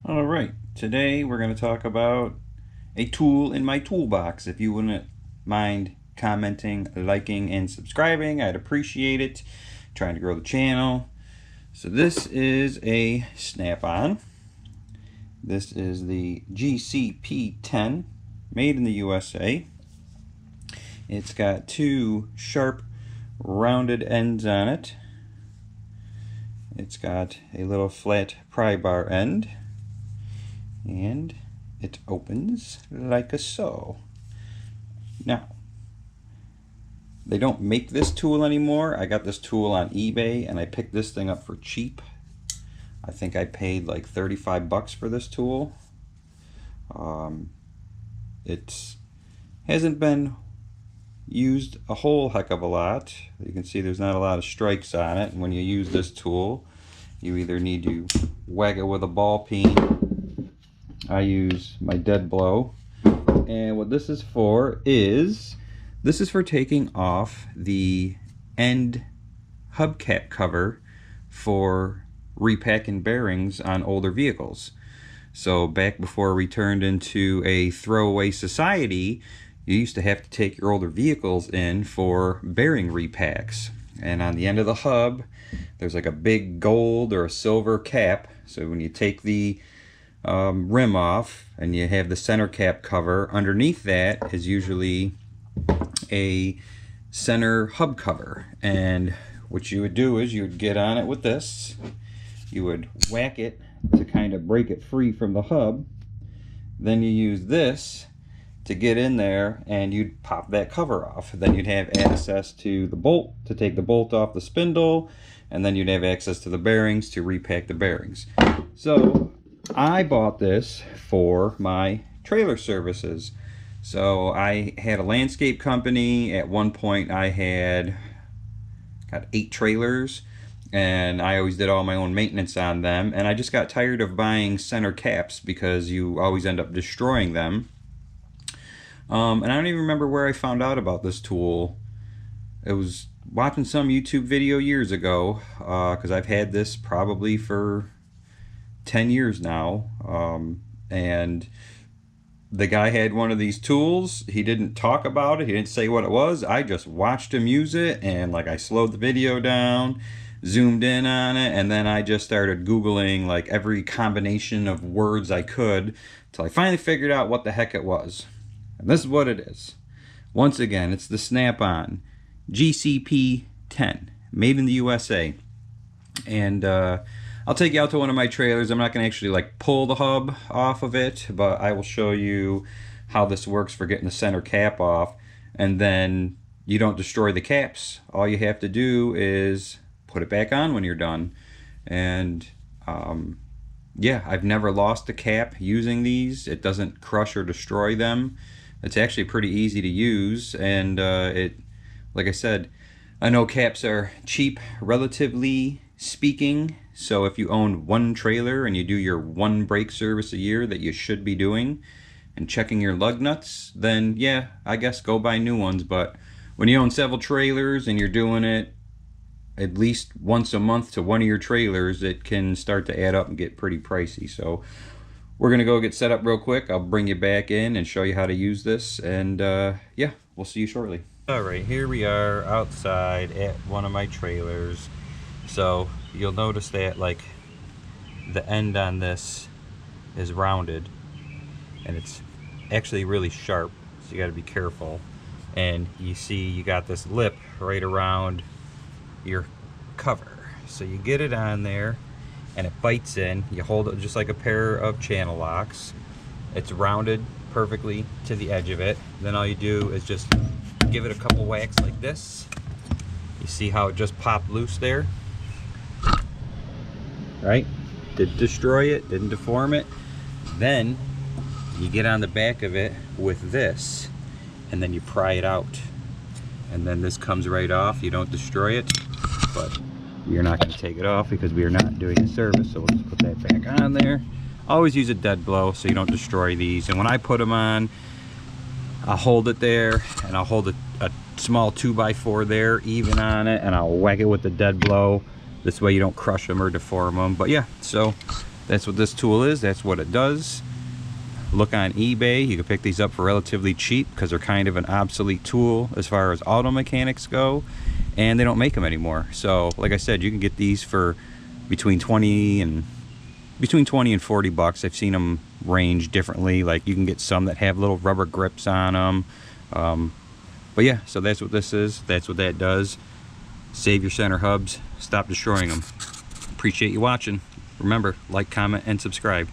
All right, today we're going to talk about a tool in my toolbox. If you wouldn't mind commenting, liking, and subscribing, I'd appreciate it. Trying to grow the channel. So this is a Snap-on. This is the GCP10, made in the USA. It's got two sharp rounded ends on it. It's got a little flat pry bar end, and it opens like a so. Now, they don't make this tool anymore. I got this tool on eBay and I picked this thing up for cheap. I think I paid like 35 bucks for this tool. It hasn't been used a whole heck of a lot. You can see there's not a lot of strikes on it. And when you use this tool, you either need to whack it with a ball peen. I use my dead blow. And what this is for is, this is for taking off the end hubcap cover for repacking bearings on older vehicles. So back before we turned into a throwaway society, you used to have to take your older vehicles in for bearing repacks. And on the end of the hub, there's like a big gold or a silver cap. So when you take the rim off and you have the center cap cover, underneath that is usually a center hub cover. And what you would do is you would get on it with this. You would whack it to kind of break it free from the hub. Then you use this to get in there and you'd pop that cover off. Then you'd have access to the bolt to take the bolt off the spindle, and then you'd have access to the bearings to repack the bearings. So I bought this for my trailer services. So I had a landscape company. At one point I had got 8 trailers, and I always did all my own maintenance on them, and I just got tired of buying center caps because you always end up destroying them. And I don't even remember where I found out about this tool. It was watching some YouTube video years ago, because I've had this probably for 10 years now. And the guy had one of these tools. He didn't talk about it. He didn't say what it was. I just watched him use it, and like I slowed the video down, zoomed in on it, and then I just started Googling like every combination of words I could till I finally figured out what the heck it was. And this is what it is. Once again, it's the Snap-on GCP10, made in the USA. And I'll take you out to one of my trailers. I'm not going to actually like pull the hub off of it, but I will show you how this works for getting the center cap off. And then you don't destroy the caps. All you have to do is put it back on when you're done. And yeah, I've never lost a cap using these. It doesn't crush or destroy them. It's actually pretty easy to use, and like I said, I know caps are cheap, relatively speaking, so if you own one trailer and you do your one brake service a year that you should be doing and checking your lug nuts, then yeah, I guess go buy new ones. But when you own several trailers and you're doing it at least once a month to one of your trailers, it can start to add up and get pretty pricey. So we're gonna go get set up real quick. I'll bring you back in and show you how to use this, and yeah, we'll see you shortly. All right, here we are outside at one of my trailers. So you'll notice that like the end on this is rounded, and it's actually really sharp, so you got to be careful. And you see you got this lip right around your cover, so you get it on there and it bites in. You hold it just like a pair of channel locks. It's rounded perfectly to the edge of it. Then all you do is just give it a couple whacks like this. You see how it just popped loose there? Right? Didn't destroy it, didn't deform it. Then you get on the back of it with this, and then you pry it out. And then this comes right off. You don't destroy it, but you're not going to take it off because we are not doing a service, so we'll just put that back on there. Always use a dead blow so you don't destroy these. And when I put them on, I'll hold it there, and I'll hold a small 2x4 there even on it, and I'll whack it with the dead blow. This way you don't crush them or deform them. But yeah, so That's what this tool is. That's what it does. Look on eBay. You can pick these up for relatively cheap because they're kind of an obsolete tool as far as auto mechanics go, and they don't make them anymore. So like I said, you can get these for between 20 and 40 bucks. I've seen them range differently. Like you can get some that have little rubber grips on them. But yeah, so that's what this is. That's what that does. Save your center hubs. Stop destroying them. Appreciate you watching. Remember, like, comment, and subscribe.